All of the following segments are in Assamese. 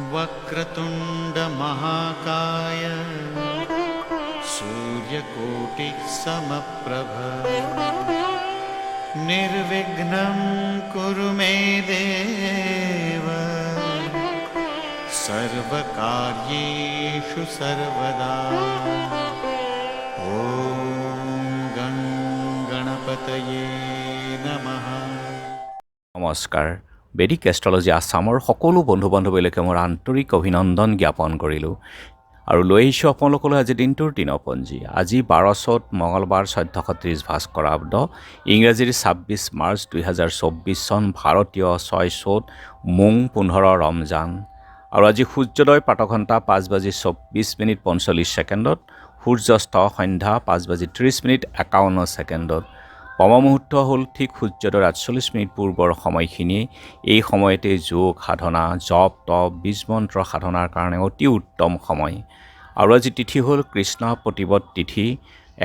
वक्रतुंड महाकाय सूर्यकोटि समप्रभ निर्विघ्नं कुरु मे देव सर्वकार्येषु सर्वदा। ओम गं गणपतये नमः। নমস্কাৰ। বেদিক এষ্ট্ৰলজি আছামৰ সকলো বন্ধু বান্ধৱীলৈকে মোৰ আন্তৰিক অভিনন্দন জ্ঞাপন কৰিলোঁ আৰু লৈ আহিছোঁ আপোনালোকলৈ আজি দিনটোৰ দিনপঞ্জী। আজি 12 চ'ত মঙলবাৰ 1430 ভাস্কৰাব্দ, ইংৰাজীৰ 26 মাৰ্চ 2024 চন, ভাৰতীয় 6 চ'ত মোং 15 ৰমজান। আৰু আজি সূৰ্যোদয় প্ৰাতঃঘণ্টা 5:24:45, সূৰ্যাস্ত সন্ধ্যা 5:30:51। ব্ৰহ্মমুহূৰ্ত হ'ল ঠিক সূৰ্যোদয়ৰ 48 পূৰ্বৰ সময়খিনিয়ে। এই সময়তে যোগ সাধনা, জপ তপ, বীজ মন্ত্ৰ সাধনাৰ কাৰণে অতি উত্তম সময়। আৰু আজি তিথি হ'ল কৃষ্ণ প্ৰতিপদ তিথি,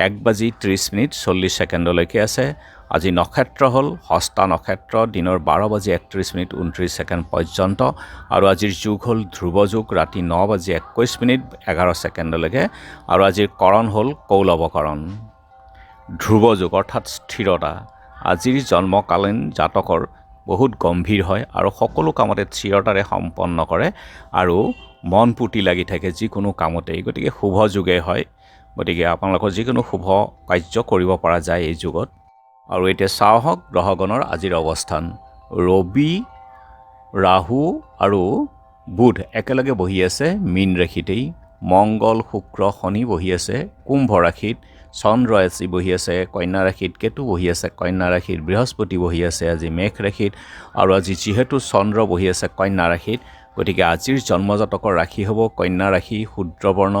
1:30:40 আছে। আজি নক্ষত্ৰ হ'ল হস্তা নক্ষত্ৰ, দিনৰ 12:31:29 পৰ্যন্ত। আৰু আজিৰ যুগ হ'ল ধ্ৰুৱ যুগ, ৰাতি 9:21:11 আৰু আজিৰ কৰণ হ'ল কৌলৱকৰণ। ধ্ৰুৱ যুগ অৰ্থাৎ স্থিৰতা। আজিৰ জন্মকালীন জাতকৰ বহুত গম্ভীৰ হয় আৰু সকলো কামতে স্থিৰতাৰে সম্পন্ন কৰে আৰু মন পুতি লাগি থাকে যিকোনো কামতেই। গতিকে শুভ যুগে হয়, গতিকে আপোনালোকৰ যিকোনো শুভ কাৰ্য কৰিব পৰা যায় এই যুগত। আৰু এতিয়া চাওক গ্ৰহগণৰ আজিৰ অৱস্থান। ৰবি, ৰাহু আৰু বুধ একেলগে বহি আছে মীন ৰাশিতেই। মংগল, শুক্ৰ, শনি বহি আছে কুম্ভ ৰাশিত। চন্দ্ৰ আজি বহি আছে কন্যা ৰাশিত, কেতু বহি আছে কন্যা ৰাশিত, বৃহস্পতি বহি আছে আজি মেঘ ৰাশিত। আৰু আজি যিহেতু চন্দ্ৰ বহি আছে কন্যা ৰাশিত, গতিকে আজিৰ জন্মজাতকৰ ৰাশি হ'ব কন্যা ৰাশি, শুদ্ৰবৰ্ণ,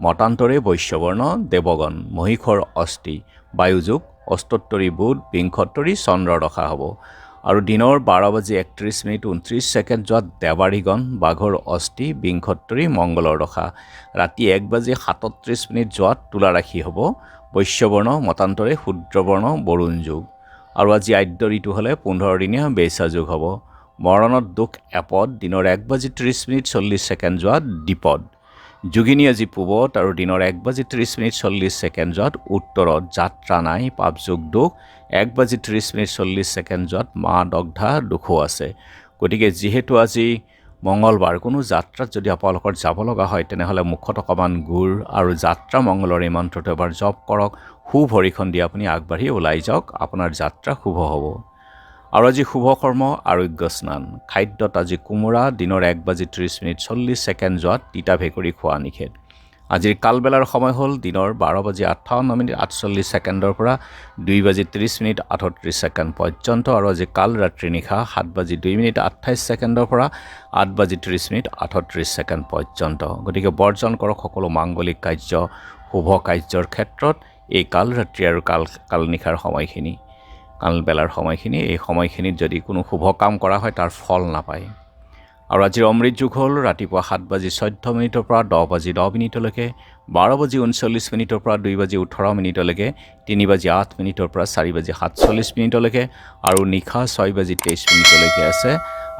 মতান্তৰে বৈশ্যবৰ্ণ, দেৱগণ, মহীশৰ অস্থি, বায়ুযোগ, অস্তোত্তৰী বুধ, বিংশোত্তৰী চন্দ্ৰৰ দশা হ'ব। আৰু দিনৰ 12:31:29 যোৱাত দেৱাৰীগণ, বাঘৰ অস্থি, বিংশোত্তৰী মংগলৰ দশা। ৰাতি 1:37 যোৱাত তুলা ৰাশি হ'ব, বৈশ্যবৰ্ণ, মতান্তৰে শুদ্ৰবৰ্ণ, বৰুণ যোগ। আৰু আজি আদ্য ঋতু হ'লে 15 দিনীয়া বেচা যোগ হ'ব। মৰণত দুখ এপদ, দিনৰ 1:30:40 যোৱাত দ্বিপদ। যোগিনী আজি পূবত আৰু দিনৰ 1:30:40 যোৱাত উত্তৰত। যাত্ৰা নাই, পাপযোগ দুখ 1:30:40 যোৱাত মা দগ্ধা দুখো আছে। গতিকে যিহেতু আজি মঙলবাৰ, কোনো যাত্ৰাত যদি আপোনালোকৰ যাব লগা হয় তেনেহ'লে মুখত অকণমান গুড় আৰু যাত্ৰা মংগলৰ এই মন্ত্ৰটো এবাৰ জপ কৰক। সু ভৰিখন দি আপুনি আগবাঢ়ি ওলাই যাওক, আপোনাৰ যাত্ৰা শুভ হ'ব। আৰু আজি শুভ কৰ্ম আৰোগ্য স্নান। খাদ্যত আজি কোমোৰা, দিনৰ 1:30:40 যোৱাত তিতা ভেকুৰী খোৱা নিষেধ। আজিৰ কালবেলাৰ সময় হ'ল দিনৰ 12:58:48 পৰা 2:30:38 পৰ্যন্ত। আৰু আজি কাল ৰাত্ৰি নিশা 7:02:28 পৰা 8:30:38 পৰ্যন্ত। গতিকে বৰ্জন কৰক সকলো মাংগলিক কাৰ্য, শুভ কাৰ্যৰ ক্ষেত্ৰত এই কাল ৰাত্ৰি আৰু কাল নিশাৰ সময়খিনি, কালবেলাৰ সময়খিনি, এই সময়খিনিত যদি কোনো শুভ কাম কৰা হয় তাৰ ফল নাপায়। আৰু আজিৰ অমৃত যুগ হ'ল ৰাতিপুৱা 7:14 পৰা 10:10 12:39 পৰা 2:18 3:08 পৰা 4:47 আৰু নিশা 6:23 আছে।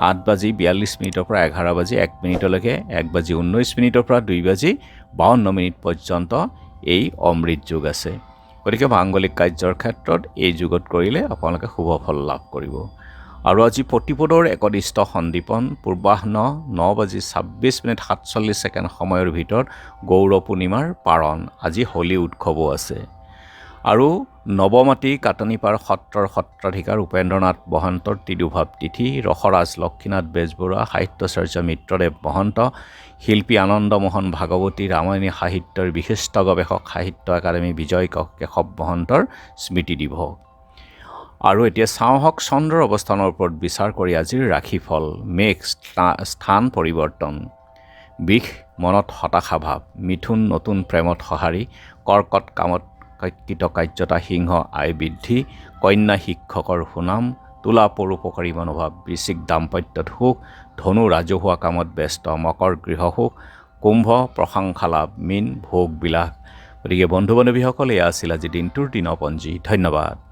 8:42 পৰা 11:01 1:19 পৰা 2:52 পৰ্যন্ত এই অমৃত যুগ আছে। গতিকে মাংগলিক কাৰ্যৰ ক্ষেত্ৰত এই যুগত কৰিলে আপোনালোকে শুভ ফল লাভ কৰিব। আৰু আজি প্ৰতিপদৰ একদিষ্ট সন্দীপন পূৰ্বাহ্ন 9:26:47 সময়ৰ ভিতৰত গৌৰ পূৰ্ণিমাৰ পাৰণ। আজি হোলী উৎসৱো আছে। আৰু নৱমাটি কাটনিপাৰ সত্ৰৰ সত্ৰাধিকাৰ উপেন্দ্ৰনাথ মহন্তৰ তিৰুভাৱ তিথি। ৰসৰাজ লক্ষীনাথ বেজবৰুৱা, সাহিত্যাচাৰ্য মিত্ৰদেৱ মহন্ত, শিল্পী আনন্দমোহন ভাগৱতী, ৰামায়ণী সাহিত্যৰ বিশিষ্ট গৱেষক সাহিত্য একাডেমী বিজয় কেশৱ মহন্তৰ স্মৃতি দিৱস। আৰু এতিয়া চাওঁহক চন্দ্ৰৰ অৱস্থানৰ ওপৰত বিচাৰ কৰি আজিৰ ৰাশিফল। মেঘ স্থান পৰিৱৰ্তন, বিষ মনত হতাশাভাৱ, মিথুন নতুন প্ৰেমত সঁহাৰি, কৰ্কট কামত কৃতকাৰ্যতা, সিংহ আয় বৃদ্ধি, কন্যা শিক্ষকৰ সুনাম, তুলা পৰোপকাৰী মনোভাৱ, বৃশ্চিক দাম্পত্যত সুখ, ধনু ৰাজহুৱা কামত ব্যস্ত, মকৰ গৃহসুখ, কুম্ভ প্ৰশংসা লাভ, মীন ভোগ বিলাস, গতিকে বন্ধু বান্ধৱীসকল, এয়া আছিল আজি দিনটোৰ দিনপঞ্জী। ধন্যবাদ।